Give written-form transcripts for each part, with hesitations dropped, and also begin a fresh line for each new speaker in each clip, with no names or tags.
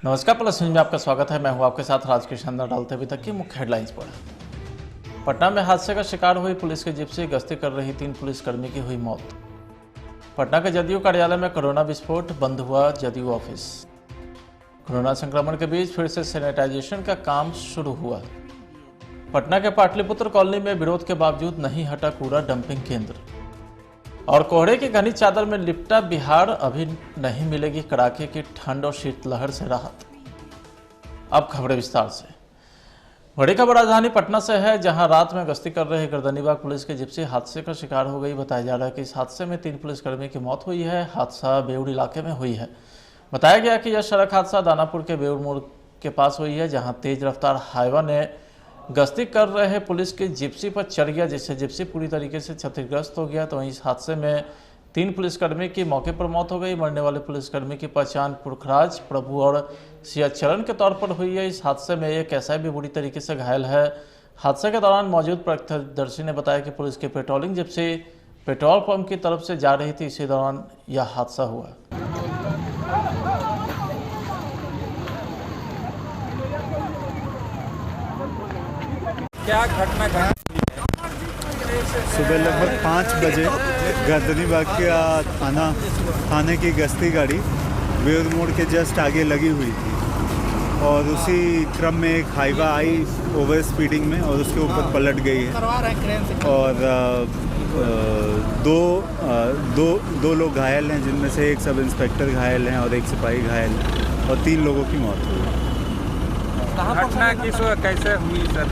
नमस्कार, plus news में आपका स्वागत है। मैं हूं आपके साथ राजकिशन। डालते अभी तक की मुख्य हेडलाइंस पर। पटना में हादसे का शिकार हुई पुलिस की जिप्सी, गश्ती कर रही 3 पुलिसकर्मी की हुई मौत। पटना के जदयू कार्यालय में कोरोना विस्फोट, बंद हुआ जदयू ऑफिस। कोरोना संक्रमण के बीच फिर से सैनिटाइजेशन का काम शुरू हुआ। पटना के पाटलिपुत्र कॉलोनी में विरोध के बावजूद नहीं हटा कूड़ा डंपिंग केंद्र। और कोहरे की घनी चादर में लिपटा बिहार, अभी नहीं मिलेगी कड़ाके की ठंड और शीतलहर से राहत। अब खबरें विस्तार से। बड़ी खबर राजधानी पटना से है, जहां रात में गश्ती कर रही गर्दनीबाग पुलिस की जिप्सी हादसे का शिकार हो गई। बताया जा रहा है कि इस हादसे में 3 पुलिसकर्मी की मौत हुई है। हादसा बेउर इलाके में हुई है। बताया गया कि यह सड़क हादसा दानापुर के बेउर मोड़ के पास हुई है, जहां तेज रफ्तार हाईवा ने गश्ती कर रहे पुलिस की जिप्सी पर चढ़ गया, जिससे जिप्सी पूरी तरीके से क्षतिग्रस्त हो गया। तो वहीं इस हादसे में 3 पुलिसकर्मी की मौके पर मौत हो गई। मरने वाले पुलिसकर्मी की पहचान पुरखराज, प्रभु और सियाचरण के तौर पर हुई है। इस हादसे में एक एसआई भी बुरी तरीके से घायल है। हादसे के दौरान मौजूद प्रत्यक्षदर्शी ने बताया कि पुलिस की पेट्रोलिंग जिप्सी पेट्रोल पंप की तरफ से जा रही थी, इसी दौरान यह हादसा हुआ।
क्या घटना घटा?
सुबह लगभग 5 बजे गर्दनीबाग के थाने की गश्ती गाड़ी बेउर मोड़ के जस्ट आगे लगी हुई थी और उसी क्रम में एक हाईवा आई ओवर स्पीडिंग में और उसके ऊपर पलट गई है और दो लोग घायल हैं, जिनमें से एक सब इंस्पेक्टर घायल हैं और एक सिपाही घायल है और 3 लोगों की मौत हुई।
घटना कैसे हुई सर,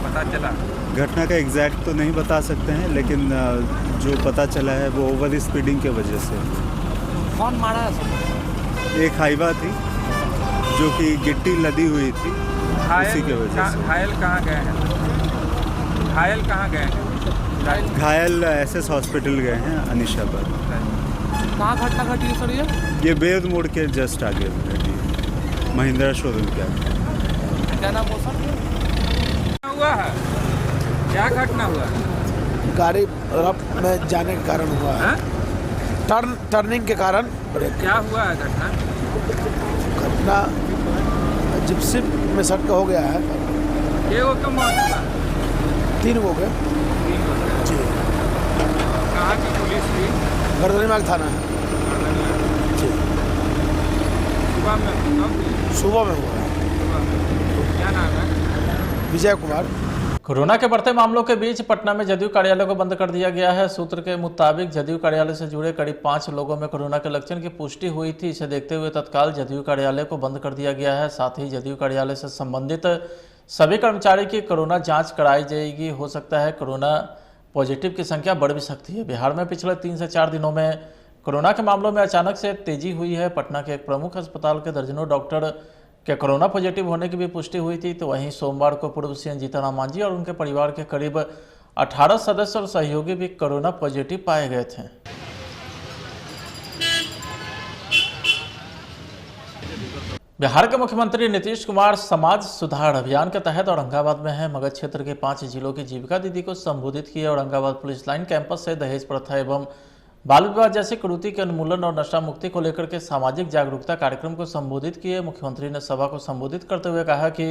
पता चला?
घटना का एग्जैक्ट तो नहीं बता सकते हैं, लेकिन जो पता चला है वो ओवर स्पीडिंग के वजह से।
कौन मारा है?
एक हाईवा थी जो कि गिट्टी लदी हुई थी, उसी के वजह से।
घायल कहाँ गए हैं?
घायल एसएस हॉस्पिटल गए हैं अनिशा पर।
कहाँ घटना घटी है सर?
ये बेउर मोड़ के जस्ट आगे घटी है, महिंद्रा शोरूम के आगे।
क्या नाम हो सर? हुआ है, क्या घटना हुआ?
गाड़ी रफ में जाने के कारण हुआ है। टर्निंग के कारण।
क्या हुआ है
घटना जिप्सी में सटका हो गया है।
ये वो तो मौत हुआ?
3 हो गए जी।
कहाँ की पुलिस थी?
गर्दनीबाग थाना है जी। सुबह में हुआ है।
क्या नाम है?
विजय कुमार।
कोरोना के बढ़ते मामलों के बीच पटना में जदयू कार्यालय को बंद कर दिया गया है। सूत्र के मुताबिक जदयू कार्यालय से जुड़े करीब 5 लोगों में कोरोना के लक्षण की पुष्टि हुई थी। इसे देखते हुए तत्काल जदयू कार्यालय को बंद कर दिया गया है। साथ ही जदयू कार्यालय से संबंधित सभी कर्मचारी की कोरोना जांच कराई जाएगी। हो सकता है कोरोना पॉजिटिव की संख्या बढ़ भी सकती है। बिहार में पिछले 3 से 4 दिनों में कोरोना के मामलों में अचानक से तेजी हुई है। पटना के एक प्रमुख अस्पताल के दर्जनों डॉक्टर के कोरोना पॉजिटिव होने की भी पुष्टि हुई थी। तो वहीं सोमवार को पूर्व सीएम जीतन राम मांझी और उनके परिवार के करीब 18 सदस्य और सहयोगी भी कोरोना पॉजिटिव पाए गए थे। बिहार के मुख्यमंत्री नीतीश कुमार समाज सुधार अभियान के तहत औरंगाबाद में है। मगध क्षेत्र के 5 जिलों की जीविका दीदी को संबोधित किया। औरंगाबाद पुलिस लाइन कैंपस से दहेज प्रथा एवं बाल विवाह जैसी कुरीति के उन्मूलन और नशा मुक्ति को लेकर के सामाजिक जागरूकता कार्यक्रम को संबोधित किए। मुख्यमंत्री ने सभा को संबोधित करते हुए कहा कि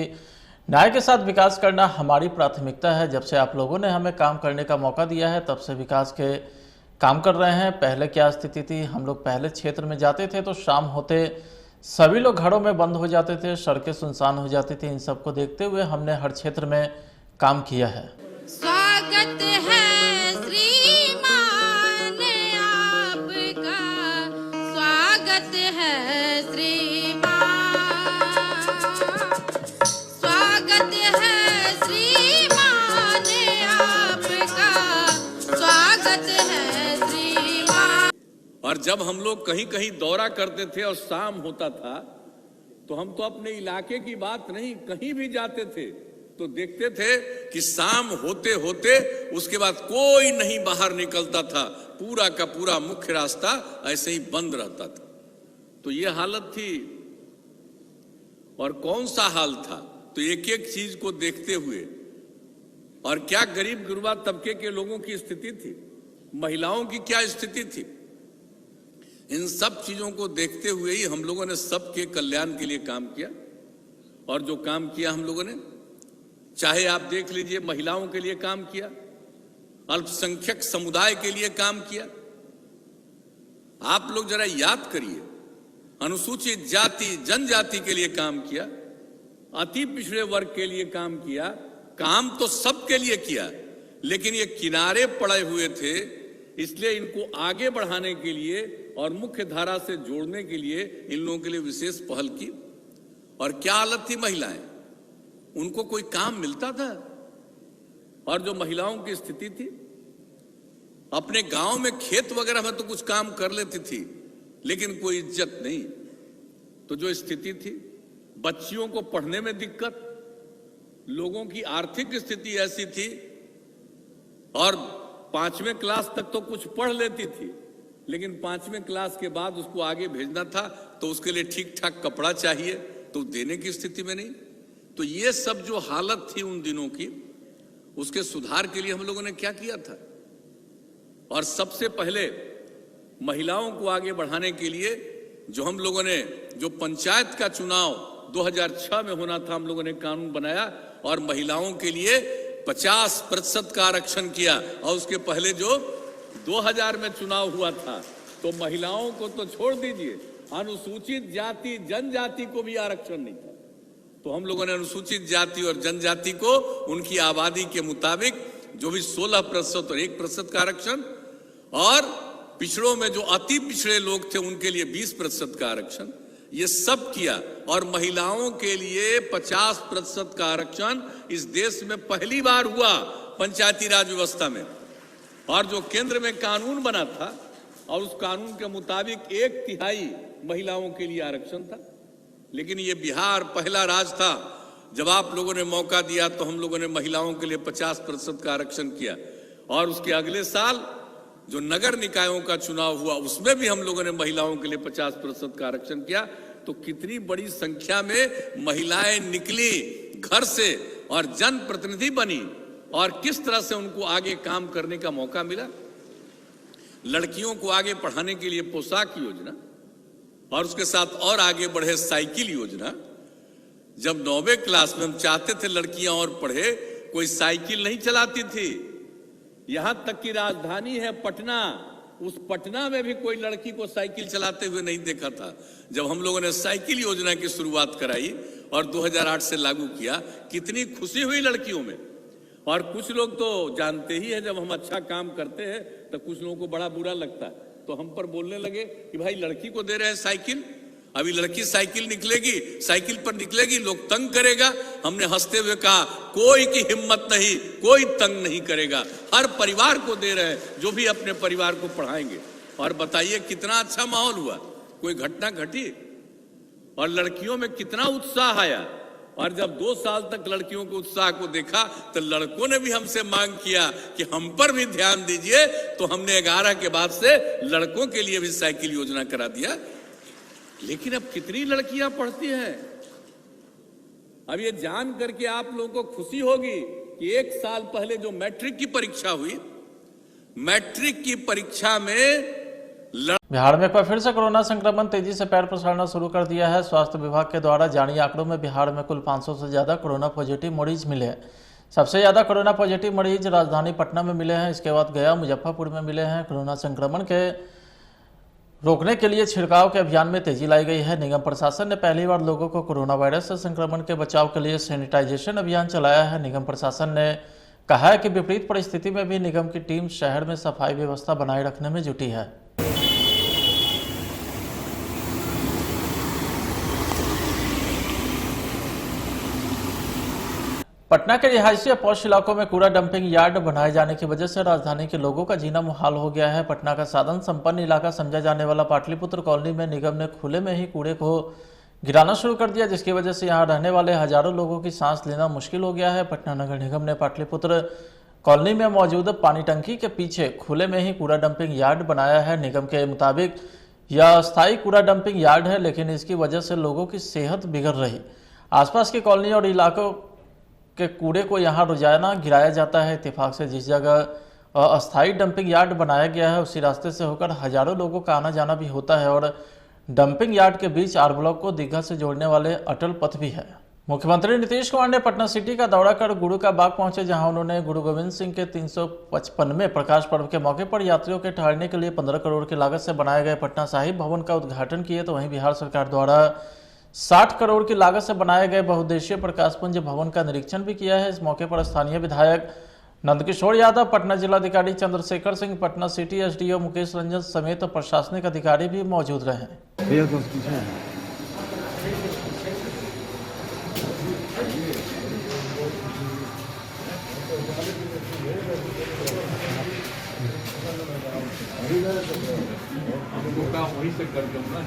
न्याय के साथ विकास करना हमारी प्राथमिकता है। जब से आप लोगों ने हमें काम करने का मौका दिया है, तब से विकास के काम कर रहे हैं। पहले क्या स्थिति थी? हम लोग पहले क्षेत्र में जाते थे तो शाम होते सभी लोग घरों में बंद हो जाते थे, सड़कें सुनसान हो जाती थी। इन सबको देखते हुए हमने हर क्षेत्र में काम किया है।
स्वागत है श्रीमान आपका, स्वागत है श्रीमान, स्वागत है श्रीमान आपका, स्वागत है श्रीमान।
और जब हम लोग कहीं कहीं दौरा करते थे और शाम होता था, तो हम तो अपने इलाके की बात नहीं, कहीं भी जाते थे तो देखते थे कि शाम होते होते उसके बाद कोई नहीं बाहर निकलता था। पूरा का पूरा मुख्य रास्ता ऐसे ही बंद रहता था। तो ये हालत थी। और कौन सा हाल था? तो एक एक चीज को देखते हुए, और क्या गरीब गुरबा तबके के लोगों की स्थिति थी, महिलाओं की क्या स्थिति थी, इन सब चीजों को देखते हुए ही हम लोगों ने सबके कल्याण के लिए काम किया। और जो काम किया हम लोगों ने, चाहे आप देख लीजिए, महिलाओं के लिए काम किया, अल्पसंख्यक समुदाय के लिए काम किया। आप लोग जरा याद करिए, अनुसूचित जाति जनजाति के लिए काम किया, अति पिछड़े वर्ग के लिए काम किया। काम तो सबके लिए किया, लेकिन ये किनारे पड़े हुए थे, इसलिए इनको आगे बढ़ाने के लिए और मुख्य धारा से जोड़ने के लिए इन लोगों के लिए विशेष पहल की। और क्या हालत थी महिलाएं, उनको कोई काम मिलता था? और जो महिलाओं की स्थिति थी, अपने गांव में खेत वगैरह में तो कुछ काम कर लेती थी, लेकिन कोई इज्जत नहीं। तो जो स्थिति थी, बच्चियों को पढ़ने में दिक्कत, लोगों की आर्थिक स्थिति ऐसी थी, और 5वें क्लास तक तो कुछ पढ़ लेती थी, लेकिन 5वें क्लास के बाद उसको आगे भेजना था तो उसके लिए ठीक ठाक कपड़ा चाहिए, तो देने की स्थिति में नहीं। तो ये सब जो हालत थी उन दिनों की, उसके सुधार के लिए हम लोगों ने क्या किया था? और सबसे पहले महिलाओं को आगे बढ़ाने के लिए जो हम लोगों ने, जो पंचायत का चुनाव 2006 में होना था, हम लोगों ने कानून बनाया और महिलाओं के लिए 50% का आरक्षण किया। और उसके पहले जो 2000 में चुनाव हुआ था, तो महिलाओं को तो छोड़ दीजिए, अनुसूचित जाति जनजाति को भी आरक्षण नहीं था। तो हम लोगों ने अनुसूचित जाति और जनजाति को उनकी आबादी के मुताबिक जो भी 16% और 1% का आरक्षण, और पिछड़ों में जो अति पिछड़े लोग थे उनके लिए 20% का आरक्षण, ये सब किया। और महिलाओं के लिए 50% का आरक्षण इस देश में पहली बार हुआ पंचायती राज व्यवस्था में। और जो केंद्र में कानून बना था, और उस कानून के मुताबिक 1/3 महिलाओं के लिए आरक्षण था। लेकिन ये बिहार पहला राज्य था, जब आप लोगों ने मौका दिया तो हम लोगों ने महिलाओं के लिए 50% का आरक्षण किया। और उसके अगले साल जो नगर निकायों का चुनाव हुआ, उसमें भी हम लोगों ने महिलाओं के लिए 50% का आरक्षण किया। तो कितनी बड़ी संख्या में महिलाएं निकली घर से और जनप्रतिनिधि बनी, और किस तरह से उनको आगे काम करने का मौका मिला। लड़कियों को आगे पढ़ाने के लिए पोशाक योजना, और उसके साथ और आगे बढ़े साइकिल योजना। जब 9वीं क्लास में हम चाहते थे लड़कियां और पढ़े, कोई साइकिल नहीं चलाती थी। यहां तक कि राजधानी है पटना, उस पटना में भी कोई लड़की को साइकिल चलाते हुए नहीं देखा था। जब हम लोगों ने साइकिल योजना की शुरुआत कराई और 2008 से लागू किया, कितनी खुशी हुई लड़कियों में। और कुछ लोग तो जानते ही है, जब हम अच्छा काम करते हैं तो कुछ लोगों को बड़ा बुरा लगता है, तो हम पर बोलने लगे कि भाई लड़की को दे रहे हैं साइकिल, अभी लड़की साइकिल निकलेगी, साइकिल पर निकलेगी, लोग तंग करेगा। हमने हंसते हुए कहा, कोई की हिम्मत नहीं, कोई तंग नहीं करेगा, हर परिवार को दे रहे हैं जो भी अपने परिवार को पढ़ाएंगे। और बताइए कितना अच्छा माहौल हुआ, कोई घटना घटी और लड़कियों में कितना उत्साह आया। और जब 2 साल तक लड़कियों के उत्साह को देखा, तो लड़कों ने भी हमसे मांग किया कि हम पर भी ध्यान दीजिए। तो हमने 11 के बाद से लड़कों के लिए भी साइकिल योजना करा दिया। लेकिन अब कितनी लड़कियां पढ़ती हैं? अब ये जान करके आप लोगों को खुशी होगी कि 1 साल पहले जो मैट्रिक की परीक्षा हुई, मैट्रिक की परीक्षा में
बिहार में एक बार फिर से कोरोना संक्रमण तेजी से पैर पसारना शुरू कर दिया है। स्वास्थ्य विभाग के द्वारा जारी आंकड़ों में बिहार में कुल 500 से ज्यादा कोरोना पॉजिटिव मरीज मिले हैं। सबसे ज्यादा कोरोना पॉजिटिव मरीज राजधानी पटना में मिले हैं, इसके बाद गया मुजफ्फरपुर में मिले हैं। कोरोना संक्रमण के रोकने के लिए छिड़काव के अभियान में तेजी लाई गई है। निगम प्रशासन ने पहली बार लोगों को कोरोना वायरस से संक्रमण के बचाव के लिए सैनिटाइजेशन अभियान चलाया है। निगम प्रशासन ने कहा है कि विपरीत परिस्थिति में भी निगम की टीम शहर में सफाई व्यवस्था बनाए रखने में जुटी है। पटना के रिहायशी और पॉश इलाकों में कूड़ा डंपिंग यार्ड बनाए जाने की वजह से राजधानी के लोगों का जीना मुहाल हो गया है। पटना का साधन संपन्न इलाका समझा जाने वाला पाटलिपुत्र कॉलोनी में निगम ने खुले में ही कूड़े को गिराना शुरू कर दिया, जिसकी वजह से यहां रहने वाले हजारों लोगों की सांस लेना मुश्किल हो गया है। पटना नगर निगम ने पाटलिपुत्र कॉलोनी में मौजूद पानी टंकी के पीछे खुले में ही कूड़ा डंपिंग यार्ड बनाया है। निगम के मुताबिक यह अस्थायी कूड़ा डंपिंग यार्ड है, लेकिन इसकी वजह से लोगों की सेहत बिगड़ रही। आसपास की कॉलोनी और इलाकों के कूड़े को यहाँ रोजाना गिराया जाता है। इत्तेफाक से जिस जगह अस्थायी डंपिंग यार्ड बनाया गया है, उसी रास्ते से होकर हजारों लोगों का आना जाना भी होता है और डंपिंग यार्ड के बीच आर ब्लॉक को दीघा से जोड़ने वाले अटल पथ भी है। मुख्यमंत्री नीतीश कुमार ने पटना सिटी का दौरा कर गुरु का बाग पहुंचे, जहां उन्होंने गुरु गोविंद सिंह के 355वें प्रकाश पर्व के मौके पर यात्रियों के ठहरने के लिए 15 करोड़ की लागत से बनाए गए पटना साहिब भवन का उद्घाटन किए। तो वहीं बिहार सरकार द्वारा 60 करोड़ की लागत से बनाए गए बहुउद्देशीय प्रकाश पुंज भवन का निरीक्षण भी किया है। इस मौके पर स्थानीय विधायक नंदकिशोर यादव, पटना जिलाधिकारी चंद्रशेखर सिंह, पटना सिटी एसडीओ मुकेश रंजन समेत प्रशासनिक अधिकारी भी मौजूद रहे।
वहीं से कर दूंगा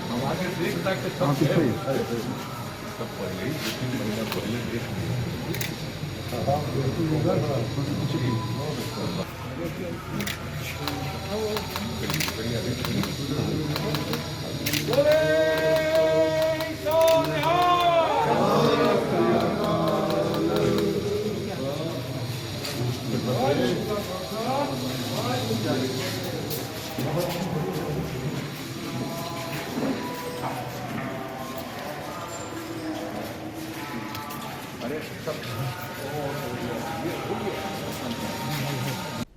हमारे देख तक सब पहले 2-3 महीना पहले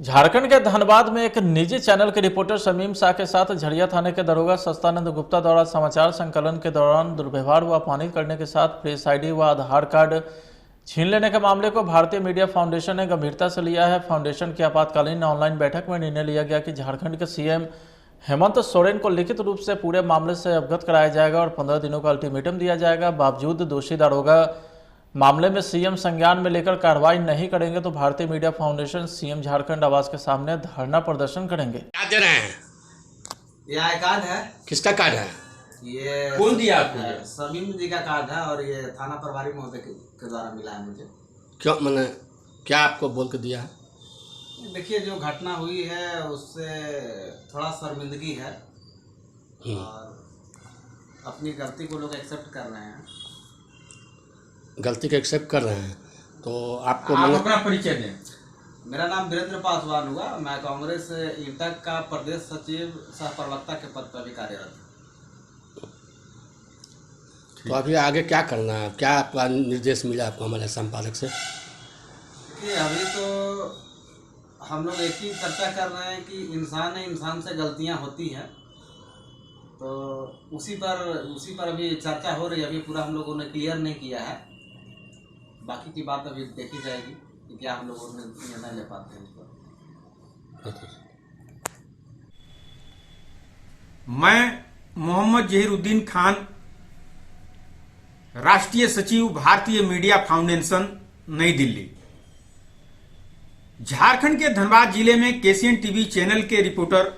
झारखंड के धनबाद में एक निजी चैनल के रिपोर्टर शमीम शाह के साथ झरिया थाने के दरोगा सस्तानंद गुप्ता द्वारा समाचार संकलन के दौरान दुर्व्यवहार व अपमानित करने के साथ प्रेस आईडी व आधार कार्ड छीन लेने के मामले को भारतीय मीडिया फाउंडेशन ने गंभीरता से लिया है। फाउंडेशन की आपातकालीन ऑनलाइन बैठक में निर्णय लिया गया कि झारखंड के सीएम हेमंत सोरेन को लिखित रूप से पूरे मामले से अवगत कराया जाएगा और 15 दिनों का अल्टीमेटम दिया जाएगा। बावजूद दोषी दारोगा मामले में सीएम संज्ञान में लेकर कार्रवाई नहीं करेंगे तो भारतीय मीडिया फाउंडेशन सीएम झारखंड आवास के सामने धरना प्रदर्शन करेंगे।
क्या दे रहे हैं?
ये आई कार्ड है।
किसका कार्ड है?
ये
कौन दिया आपको?
समीम जी का कार्ड है और ये थाना प्रभारी महोदय के द्वारा मिला है मुझे।
क्यों, मैंने क्या आपको बोल के दिया है?
देखिए, जो घटना हुई है उससे थोड़ा शर्मिंदगी है और अपनी गलती को लोग एक्सेप्ट कर रहे हैं।
गलती को एक्सेप्ट कर रहे हैं तो आपको
आप अपना परिचय दें।
मेरा नाम वीरेंद्र पासवान हुआ। मैं कांग्रेस इंटक का प्रदेश सचिव सह प्रवक्ता के पद पर भी कार्यरत हूँ।
तो अभी आगे क्या करना है? क्या आपका निर्देश मिला आपको हमारे संपादक से?
देखिए, अभी तो हम लोग एक ही चर्चा कर रहे हैं कि इंसान से गलतियां होती हैं, तो उसी पर अभी चर्चा हो रही है। अभी पूरा हम लोगों ने क्लियर नहीं किया है, बाकी की बात अभी देखी जाएगी कि क्या हम लोगों ने निर्णय ले पाते हैं इस पर।
मैं मोहम्मद जहीरुद्दीन खान, राष्ट्रीय सचिव भारतीय मीडिया फाउंडेशन, नई दिल्ली। झारखंड के धनबाद जिले में केसीएन टीवी चैनल के रिपोर्टर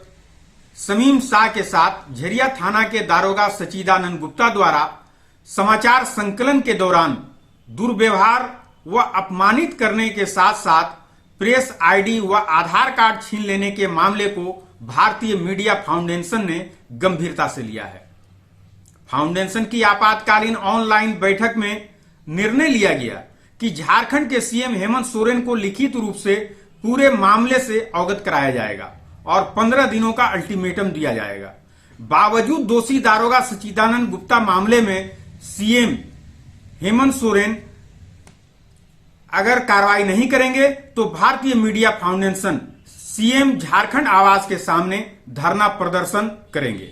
शमीम शाह के साथ झरिया थाना के दारोगा सचिदानंद गुप्ता द्वारा समाचार संकलन के दौरान दुर्व्यवहार व अपमानित करने के साथ साथ प्रेस आईडी व आधार कार्ड छीन लेने के मामले को भारतीय मीडिया फाउंडेशन ने गंभीरता से लिया है। फाउंडेशन की आपातकालीन ऑनलाइन बैठक में निर्णय लिया गया कि झारखंड के सीएम हेमंत सोरेन को लिखित रूप से पूरे मामले से अवगत कराया जाएगा और 15 दिनों का अल्टीमेटम दिया जाएगा। बावजूद दोषी दारोगा सचिदानंद गुप्ता मामले में सीएम हेमंत सोरेन अगर कार्रवाई नहीं करेंगे तो भारतीय मीडिया फाउंडेशन सीएम झारखंड आवास के सामने धरना प्रदर्शन करेंगे।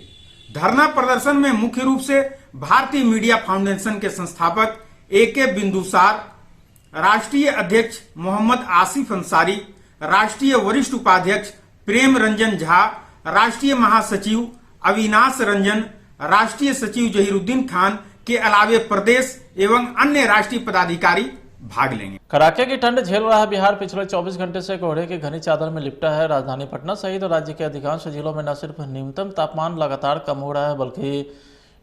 धरना प्रदर्शन में मुख्य रूप से भारतीय मीडिया फाउंडेशन के संस्थापक AK बिंदुसार, राष्ट्रीय अध्यक्ष मोहम्मद आसिफ अंसारी, राष्ट्रीय वरिष्ठ उपाध्यक्ष प्रेम रंजन झा, राष्ट्रीय महासचिव अविनाश रंजन, राष्ट्रीय सचिव जहीरुद्दीन खान के अलावे प्रदेश एवं अन्य राष्ट्रीय पदाधिकारी भाग लेंगे।
कड़ाके की ठंड झेल रहा बिहार पिछले 24 घंटे से कोहरे की घनी चादर में लिपटा है। राजधानी पटना सहित राज्य के अधिकांश जिलों में न सिर्फ न्यूनतम तापमान लगातार कम हो रहा है बल्कि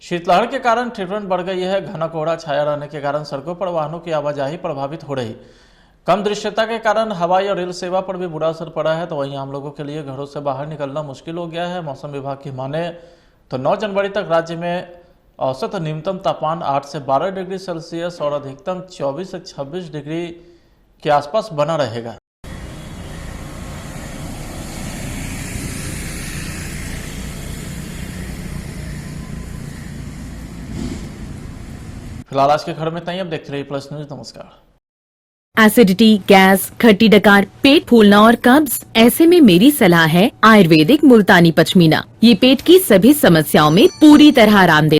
शीतलहर के कारण ठिठुरन बढ़ गई है। घना कोहरा छाया रहने के कारण सड़कों पर वाहनों की आवाजाही प्रभावित हो रही। कम दृश्यता के कारण हवाई और रेल सेवा पर भी बुरा असर पड़ा है। तो वहीं आम लोगों के लिए घरों से बाहर निकलना मुश्किल हो गया है। मौसम विभाग की माने तो 9 जनवरी तक राज्य में औसत न्यूनतम तापमान 8 से 12 डिग्री सेल्सियस और अधिकतम 24 से 26 डिग्री के आसपास बना रहेगा। फिलहाल आज के खबर में इतना ही। अब देखते रहिए प्लस न्यूज। नमस्कार।
एसिडिटी, गैस, खट्टी डकार, पेट फूलना और कब्ज, ऐसे में मेरी सलाह है आयुर्वेदिक मुल्तानी पचमीना। ये पेट की सभी समस्याओं में पूरी तरह आरामदेह।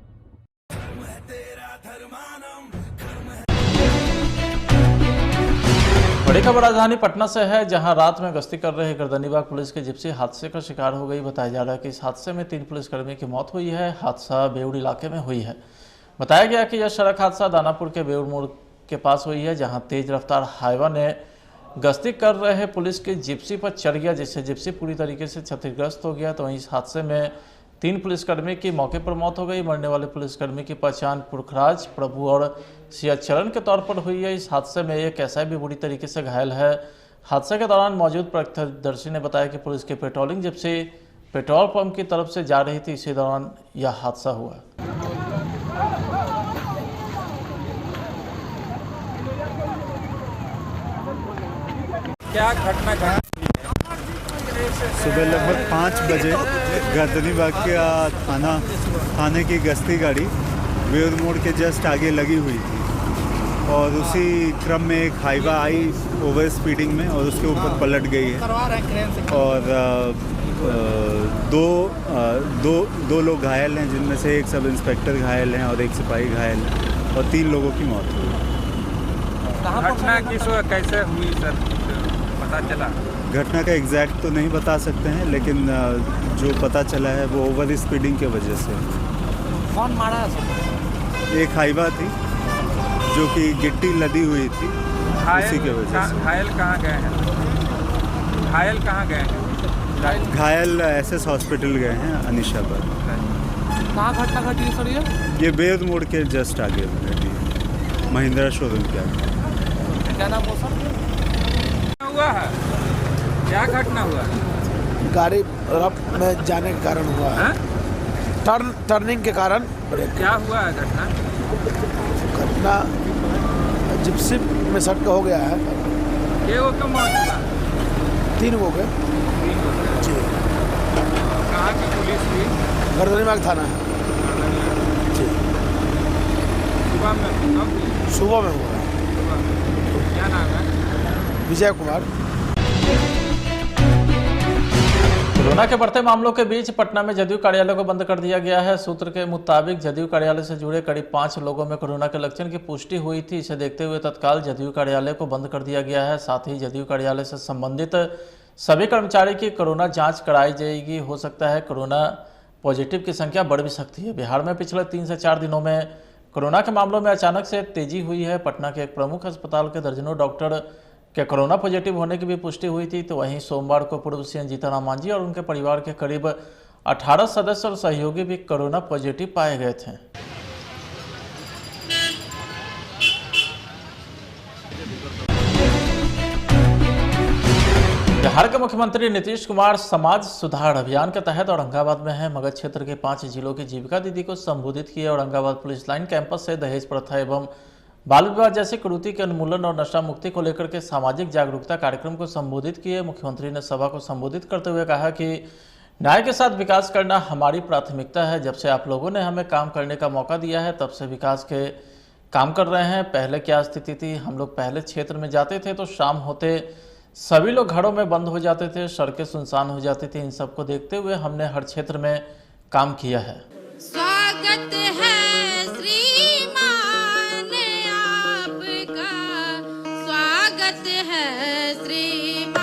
बड़ी खबर राजधानी पटना से है, जहां रात में गश्ती कर रहे गर्दनीबाग पुलिस के जिप्सी हादसे का शिकार हो गई। बताया जा रहा है कि इस हादसे में 3 पुलिसकर्मी की मौत हुई है। हादसा बेउड़ इलाके में हुई है। बताया गया कि यह सड़क हादसा दानापुर के बेउड़ मोड़ के पास हुई है, जहां तेज रफ्तार हाईवा ने गश्ती कर रहे पुलिस के जिप्सी पर चढ़ गया, जिससे जिप्सी पूरी तरीके से क्षतिग्रस्त हो गया। तो इस हादसे में 3 पुलिसकर्मी की मौके पर मौत हो गई। मरने वाले पुलिसकर्मी की पहचान पुरखराज, प्रभु और सियाचरण के तौर पर हुई है। इस हादसे में एक एसआई भी बुरी तरीके से घायल है। हादसे के दौरान मौजूद प्रत्यक्षदर्शी ने बताया कि पुलिस की पेट्रोलिंग जिप्सी पेट्रोल पंप की तरफ से जा रही थी। इसी दौरान यह हादसा हुआ।
क्या घटना घटी?
सुबह लगभग 5 बजे गर्दनीबाग के थाने की गश्ती गाड़ी बेउर मोड़ के जस्ट आगे लगी हुई थी और उसी क्रम में एक हाईवा आई ओवर स्पीडिंग में और उसके ऊपर पलट गई है और दो लोग घायल हैं, जिनमें से एक सब इंस्पेक्टर घायल हैं और एक सिपाही घायल है और 3 लोगों की मौत हुई।
घटना कैसे हुई सर, पता चला?
घटना का एग्जैक्ट तो नहीं बता सकते हैं, लेकिन जो पता चला है वो ओवर स्पीडिंग की वजह से।
कौन मारा है सर?
एक हाईवा थी जो कि गिट्टी लदी हुई थी, उसी की वजह से।
घायल कहाँ गए हैं? घायल कहाँ गए हैं?
घायल एसएस हॉस्पिटल गए हैं अनिशा पर।
कहाँ घटना घटी है सर?
ये बेउर मोड़ के जस्ट आगे घटी है, महिंद्रा शोरूम के आगे।
क्या नाम हो सर? हुआ है, क्या घटना हुआ?
गाड़ी रफ में जाने के कारण हुआ है। टर्निंग के कारण।
क्या हुआ है घटना?
जिप्सी में सट हो गया है।
क्यों मौत हुआ?
3 हो गए जी।
कहाँ की पुलिस थी?
गर्दनीबाग थाना है जी। सुबह में हुआ।
क्या नाम है?
विजय कुमार।
कोरोना के बढ़ते मामलों के बीच पटना में जदयू कार्यालय को बंद कर दिया गया है। सूत्र के मुताबिक जदयू कार्यालय से जुड़े करीब 5 लोगों में कोरोना के लक्षण की पुष्टि हुई थी। इसे देखते हुए तत्काल जदयू कार्यालय को बंद कर दिया गया है। साथ ही जदयू कार्यालय से संबंधित सभी कर्मचारी की कोरोना जांच कराई जाएगी। हो सकता है कोरोना पॉजिटिव की संख्या बढ़ भी सकती है। बिहार में पिछले 3 से 4 दिनों में कोरोना के मामलों में अचानक से तेजी हुई है। पटना के एक प्रमुख अस्पताल के दर्जनों डॉक्टर के कोरोना पॉजिटिव होने की भी पुष्टि हुई थी। तो वहीं सोमवार को पूर्व सीएम जीतन मांझी और उनके परिवार के करीब 18 सदस्य और सहयोगी भी कोरोना पॉजिटिव पाए गए थे। बिहार के मुख्यमंत्री नीतीश कुमार समाज सुधार अभियान के तहत औरंगाबाद में है मगध क्षेत्र के 5 जिलों की जीविका दीदी को संबोधित किए। औरंगाबाद पुलिस लाइन कैंपस से दहेज प्रथा एवं बाल विवाह जैसी कुरीति के उन्मूलन और नशा मुक्ति को लेकर के सामाजिक जागरूकता कार्यक्रम को संबोधित किए। मुख्यमंत्री ने सभा को संबोधित करते हुए कहा कि न्याय के साथ विकास करना हमारी प्राथमिकता है। जब से आप लोगों ने हमें काम करने का मौका दिया है तब से विकास के काम कर रहे हैं। पहले क्या स्थिति थी, हम लोग पहले क्षेत्र में जाते थे तो शाम होते सभी लोग घरों में बंद हो जाते थे, सड़कें सुनसान हो जाती थी। इन सबको देखते हुए हमने हर क्षेत्र में काम किया है।
स्वागत है श्रीमान आपका, स्वागत है श्रीमान,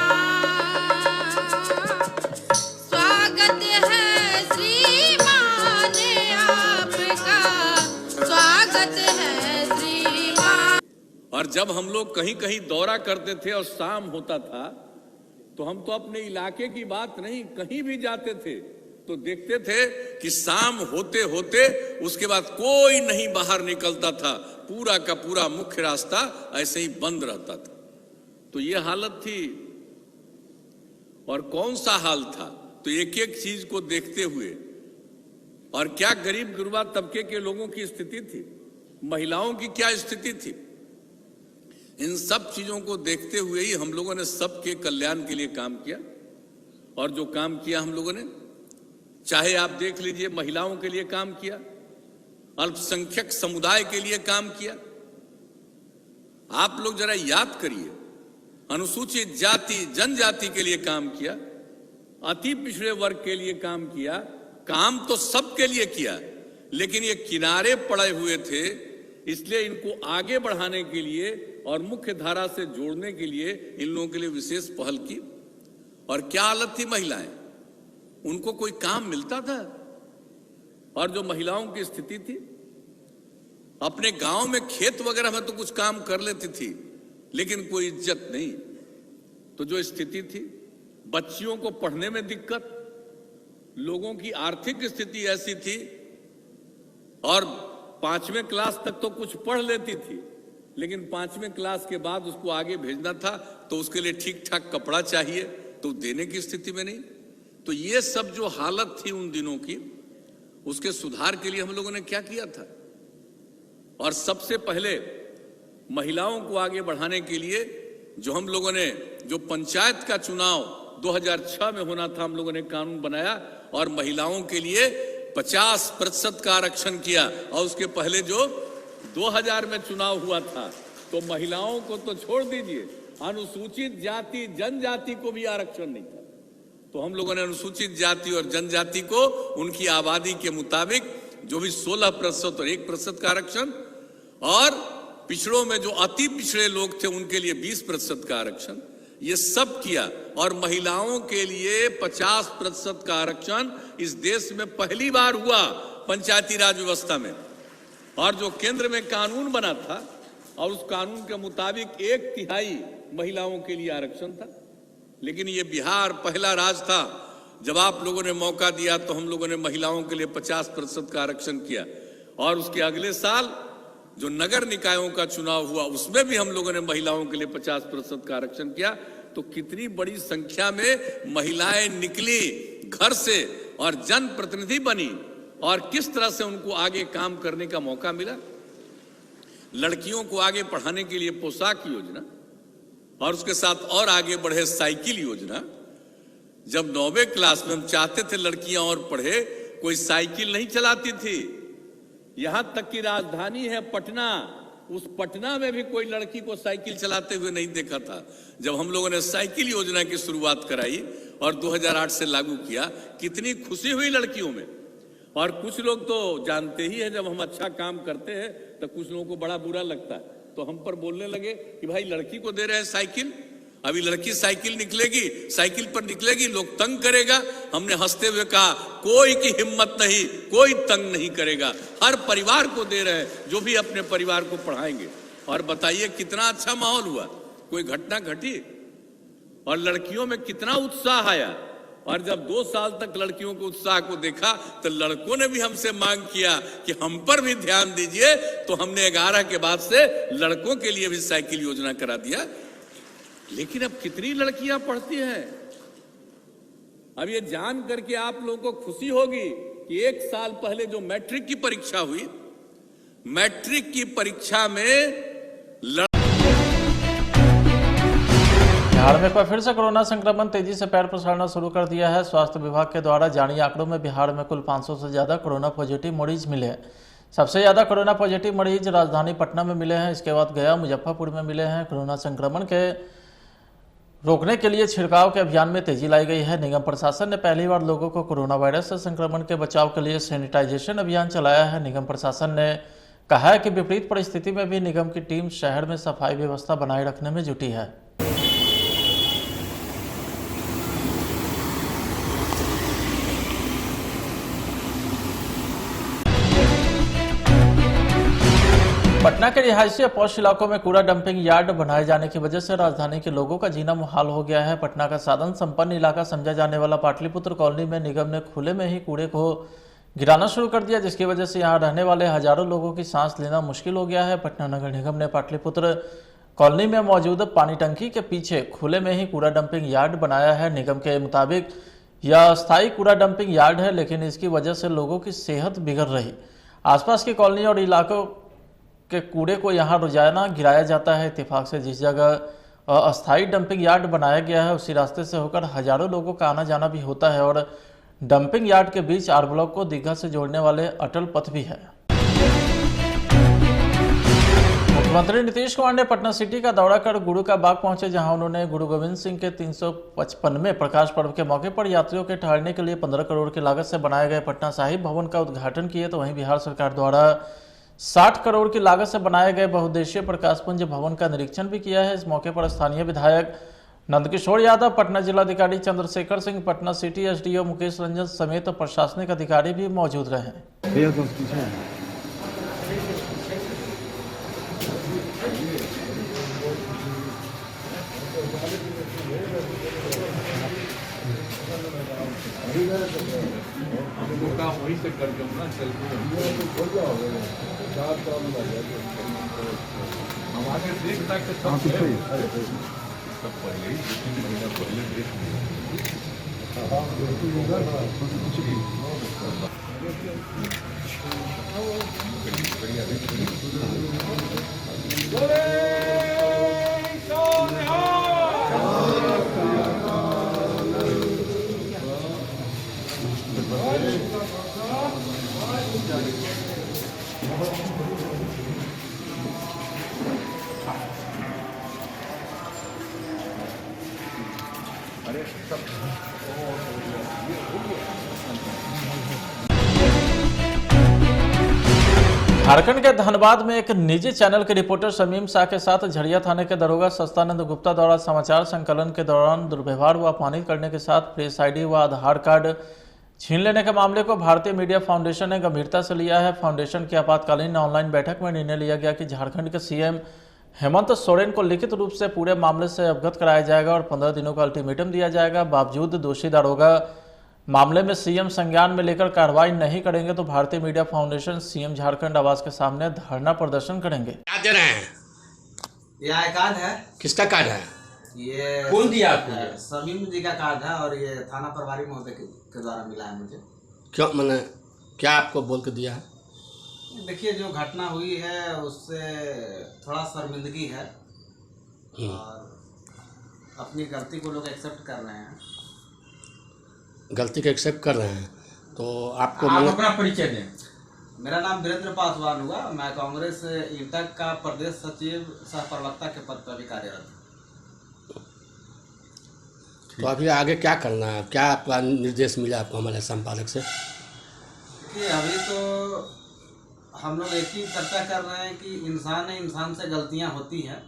स्वागत है श्रीमान आपका, स्वागत है श्रीमान।
और जब हम लोग कहीं कहीं दौरा करते थे और शाम होता था तो हम तो अपने इलाके की बात नहीं, कहीं भी जाते थे तो देखते थे कि शाम होते होते उसके बाद कोई नहीं बाहर निकलता था, पूरा का पूरा मुख्य रास्ता ऐसे ही बंद रहता था। तो ये हालत थी। और कौन सा हाल था? तो एक एक चीज को देखते हुए और क्या गरीब गुरबा तबके के लोगों की स्थिति थी, महिलाओं की क्या स्थिति थी। इन सब चीजों को देखते हुए ही हम लोगों ने सबके कल्याण के लिए काम किया। और जो काम किया हम लोगों ने, चाहे आप देख लीजिए, महिलाओं के लिए काम किया, अल्पसंख्यक समुदाय के लिए काम किया। आप लोग जरा याद करिए, अनुसूचित जाति जनजाति के लिए काम किया, अति पिछड़े वर्ग के लिए काम किया। काम तो सबके लिए किया, लेकिन ये किनारे पड़े हुए थे, इसलिए इनको आगे बढ़ाने के लिए और मुख्य धारा से जोड़ने के लिए इन लोगों के लिए विशेष पहल की। और क्या हालत थी महिलाएं, उनको कोई काम मिलता था? और जो महिलाओं की स्थिति थी, अपने गांव में खेत वगैरह में तो कुछ काम कर लेती थी, लेकिन कोई इज्जत नहीं। तो जो स्थिति थी, बच्चियों को पढ़ने में दिक्कत, लोगों की आर्थिक स्थिति ऐसी थी, और 5वें क्लास तक तो कुछ पढ़ लेती थी, लेकिन 5वें क्लास के बाद उसको आगे भेजना था तो उसके लिए ठीक ठाक कपड़ा चाहिए, तो देने की स्थिति में नहीं। तो ये सब जो हालत थी उन दिनों की, उसके सुधार के लिए हम लोगों ने क्या किया था। और सबसे पहले महिलाओं को आगे बढ़ाने के लिए जो हम लोगों ने, जो पंचायत का चुनाव 2006 में होना था, हम लोगों ने कानून बनाया और महिलाओं के लिए 50% का आरक्षण किया। और उसके पहले जो 2000 में चुनाव हुआ था, तो महिलाओं को तो छोड़ दीजिए, अनुसूचित जाति जनजाति को भी आरक्षण नहीं था। तो हम लोगों ने अनुसूचित जाति और जनजाति को उनकी आबादी के मुताबिक जो भी 16% और 1% का आरक्षण, और पिछड़ों में जो अति पिछड़े लोग थे उनके लिए 20% का आरक्षण, ये सब किया। और महिलाओं के लिए 50% का आरक्षण इस देश में पहली बार हुआ पंचायती राज व्यवस्था में। और जो केंद्र में कानून बना था, और उस कानून के मुताबिक 1/3 महिलाओं के लिए आरक्षण था। लेकिन ये बिहार पहला राज्य था, जब आप लोगों ने मौका दिया तो हम लोगों ने महिलाओं के लिए 50% का आरक्षण किया। और उसके अगले साल जो नगर निकायों का चुनाव हुआ, उसमें भी हम लोगों ने महिलाओं के लिए 50% का आरक्षण किया। तो कितनी बड़ी संख्या में महिलाएं निकली घर से और जनप्रतिनिधि बनी, और किस तरह से उनको आगे काम करने का मौका मिला। लड़कियों को आगे पढ़ाने के लिए पोशाक योजना, और उसके साथ और आगे बढ़े साइकिल योजना। जब 9वीं क्लास में हम चाहते थे लड़कियां और पढ़े, कोई साइकिल नहीं चलाती थी। यहां तक कि राजधानी है पटना, उस पटना में भी कोई लड़की को साइकिल चलाते हुए नहीं देखा था। जब हम लोगों ने साइकिल योजना की शुरुआत कराई और 2008 से लागू किया, कितनी खुशी हुई लड़कियों में। और कुछ लोग तो जानते ही है, जब हम अच्छा काम करते हैं तो कुछ लोगों को बड़ा बुरा लगता है, तो हम पर बोलने लगे कि भाई लड़की को दे रहे हैं साइकिल, अभी लड़की साइकिल निकलेगी, साइकिल पर निकलेगी, लोग तंग करेगा। हमने हंसते हुए कहा, कोई की हिम्मत नहीं, कोई तंग नहीं करेगा, हर परिवार को दे रहे हैं जो भी अपने परिवार को पढ़ाएंगे। और बताइए कितना अच्छा माहौल हुआ, कोई घटना घटी और लड़कियों में कितना उत्साह आया। और जब 2 साल तक लड़कियों के उत्साह को देखा तो लड़कों ने भी हमसे मांग किया कि हम पर भी ध्यान दीजिए। तो हमने 11 के बाद से लड़कों के लिए भी साइकिल योजना करा दिया। लेकिन अब कितनी लड़कियां पढ़ती हैं? अब ये जान करके आप लोगों को खुशी होगी कि 1 साल पहले जो मैट्रिक की परीक्षा हुई, मैट्रिक की परीक्षा में
बिहार में एक बार फिर से कोरोना संक्रमण तेजी से पैर पसारना शुरू कर दिया है। स्वास्थ्य विभाग के द्वारा जारी आंकड़ों में बिहार में कुल 500 से ज्यादा कोरोना पॉजिटिव मरीज मिले हैं। सबसे ज्यादा कोरोना पॉजिटिव मरीज राजधानी पटना में मिले हैं, इसके बाद गया मुजफ्फरपुर में मिले हैं। कोरोना संक्रमण के रोकने के लिए छिड़काव के अभियान में तेजी लाई गई है। निगम प्रशासन ने पहली बार लोगों को कोरोना वायरस से संक्रमण के बचाव के लिए सैनिटाइजेशन अभियान चलाया है। निगम प्रशासन ने कहा है कि विपरीत परिस्थिति में भी निगम की टीम शहर में सफाई व्यवस्था बनाए रखने में जुटी है। पटना के रिहायशी और पॉश इलाकों में कूड़ा डंपिंग यार्ड बनाए जाने की वजह से राजधानी के लोगों का जीना मुहाल हो गया है। पटना का साधन संपन्न इलाका समझा जाने वाला पाटलिपुत्र कॉलोनी में निगम ने खुले में ही कूड़े को गिराना शुरू कर दिया, जिसकी वजह से यहां रहने वाले हजारों लोगों की सांस लेना मुश्किल हो गया है। पटना नगर निगम ने पाटलिपुत्र कॉलोनी में मौजूद पानी टंकी के पीछे खुले में ही कूड़ा डंपिंग यार्ड बनाया है। निगम के मुताबिक यह अस्थायी कूड़ा डंपिंग यार्ड है, लेकिन इसकी वजह से लोगों की सेहत बिगड़ रही। आसपास की कॉलोनी और इलाकों के कूड़े को यहाँ रोजाना गिराया जाता है। इत्तेफाक से जिस जगह अस्थायी डंपिंग यार्ड बनाया गया है उसी रास्ते से होकर हजारों लोगों का आना जाना भी होता है और डंपिंग यार्ड के बीच आर ब्लॉक को दीघा से जोड़ने वाले अटल पथ भी है। मुख्यमंत्री नीतीश कुमार ने पटना सिटी का दौरा कर गुरु का बाग पहुंचे, जहां उन्होंने गुरु गोविंद सिंह के 355वें प्रकाश पर्व के मौके पर यात्रियों के ठहरने के लिए 15 करोड़ की लागत से बनाए गए पटना साहिब भवन का उद्घाटन किए। तो वहीं बिहार सरकार द्वारा 60 करोड़ की लागत से बनाए गए बहुउद्देशीय प्रकाश पुंज भवन का निरीक्षण भी किया है। इस मौके पर स्थानीय विधायक नंदकिशोर यादव, पटना जिलाधिकारी चंद्रशेखर सिंह, पटना सिटी एसडीओ मुकेश रंजन समेत प्रशासनिक अधिकारी भी मौजूद रहे।
वहीं से कर दूँ ना, हम आगे देख सकते सब पहले ही 2-3 महीना पहले देख
झारखंड के धनबाद में एक निजी चैनल के रिपोर्टर शमीम शाह के साथ झरिया थाने के दरोगा सस्तानंद गुप्ता द्वारा समाचार संकलन के दौरान दुर्व्यवहार व अपमानित करने के साथ प्रेस आईडी व आधार कार्ड छीन लेने के मामले को भारतीय मीडिया फाउंडेशन ने गंभीरता से लिया है। फाउंडेशन की आपातकालीन ऑनलाइन बैठक में निर्णय लिया गया कि झारखंड के सीएम हेमंत सोरेन को लिखित रूप से पूरे मामले से अवगत कराया जाएगा और 15 दिनों का अल्टीमेटम दिया जाएगा। बावजूद दोषी दारोगा मामले में सीएम संज्ञान में लेकर कार्रवाई नहीं करेंगे तो भारतीय मीडिया फाउंडेशन सीएम झारखंड आवास के सामने धरना प्रदर्शन करेंगे।
क्या दे रहे हैं?
ये आई कार्ड है।
किसका कार्ड है?
ये
कौन दिया आपको?
समीम जी का कार्ड है और ये थाना प्रभारी महोदय के द्वारा मिला है मुझे।
क्यों, मैंने क्या आपको बोल के दिया है?
देखिए, जो घटना हुई है उससे थोड़ा शर्मिंदगी है और अपनी गलती को लोग एक्सेप्ट कर रहे हैं।
गलती को एक्सेप्ट कर रहे हैं तो आपको
आप अपना परिचय दें।
मेरा नाम वीरेंद्र पासवान हुआ। मैं कांग्रेस इंटक का प्रदेश सचिव सह प्रवक्ता के पद पर भी कार्यरत हूँ।
तो अभी आगे क्या करना है? क्या आपका निर्देश मिला आपको हमारे संपादक से?
देखिए, अभी तो हम लोग एक ही चर्चा कर रहे हैं कि इंसान से गलतियां होती हैं,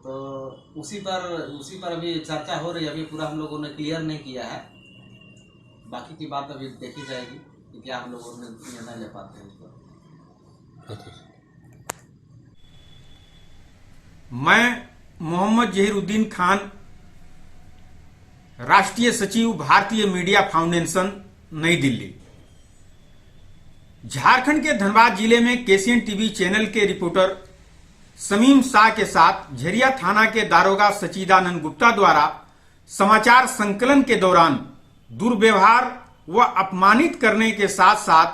तो उसी पर अभी चर्चा हो रही है। अभी पूरा हम लोगों ने क्लियर नहीं किया है, बाकी की बात अभी देखी जाएगी कि क्या हम लोगों ने निर्णय ले पाते हैं उस पर।
मैं मोहम्मद जहीरुद्दीन खान, राष्ट्रीय सचिव भारतीय मीडिया फाउंडेशन, नई दिल्ली। झारखंड के धनबाद जिले में केसीएन टीवी चैनल के रिपोर्टर शमीम शाह के साथ झरिया थाना के दारोगा सचिदानंद गुप्ता द्वारा समाचार संकलन के दौरान दुर्व्यवहार व अपमानित करने के साथ साथ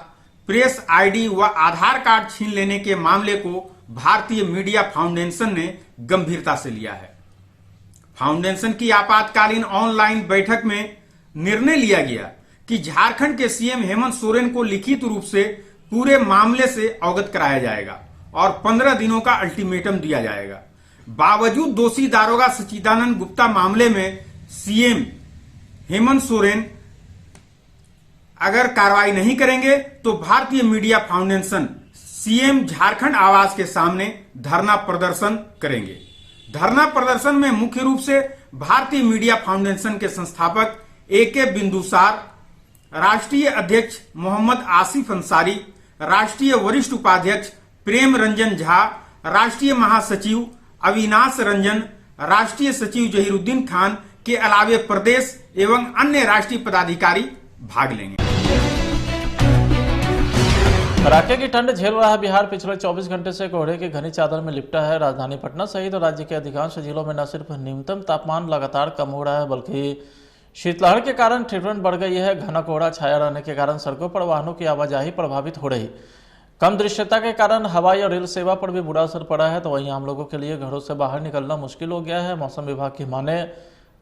प्रेस आईडी व आधार कार्ड छीन लेने के मामले को भारतीय मीडिया फाउंडेशन ने गंभीरता से लिया है। फाउंडेशन की आपातकालीन ऑनलाइन बैठक में निर्णय लिया गया कि झारखंड के सीएम हेमंत सोरेन को लिखित रूप से पूरे मामले से अवगत कराया जाएगा और 15 दिनों का अल्टीमेटम दिया जाएगा। बावजूद दोषी दारोगा सचिदानंद गुप्ता मामले में सीएम हेमंत सोरेन अगर कार्रवाई नहीं करेंगे तो भारतीय मीडिया फाउंडेशन सीएम झारखंड आवास के सामने धरना प्रदर्शन करेंगे। धरना प्रदर्शन में मुख्य रूप से भारतीय मीडिया फाउंडेशन के संस्थापक AK बिंदुसार, राष्ट्रीय अध्यक्ष मोहम्मद आसिफ अंसारी, राष्ट्रीय वरिष्ठ उपाध्यक्ष प्रेम रंजन झा, राष्ट्रीय महासचिव अविनाश रंजन, राष्ट्रीय सचिव जहीरुद्दीन खान के अलावे प्रदेश एवं अन्य राष्ट्रीय पदाधिकारी भाग लेंगे।
कड़ाके की ठंड झेल रहा है बिहार। पिछले 24 घंटे से कोहरे की घनी चादर में लिपटा है। राजधानी पटना सहित राज्य के अधिकांश जिलों में न सिर्फ न्यूनतम तापमान लगातार कम हो रहा है बल्कि शीतलहर के कारण ठिठुरन बढ़ गई है। घना कोहरा छाया रहने के कारण सड़कों पर वाहनों की आवाजाही प्रभावित हो रही। कम दृश्यता के कारण हवाई और रेल सेवा पर भी बुरा असर पड़ा है। तो वहीं आम लोगों के लिए घरों से बाहर निकलना मुश्किल हो गया है। मौसम विभाग की माने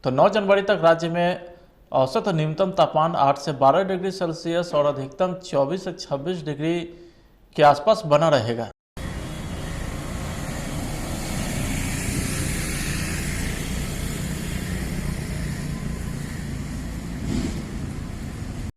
तो 9 जनवरी तक राज्य में औसत न्यूनतम तापमान 8 से 12 डिग्री सेल्सियस और अधिकतम 24 से 26 डिग्री के आसपास बना रहेगा।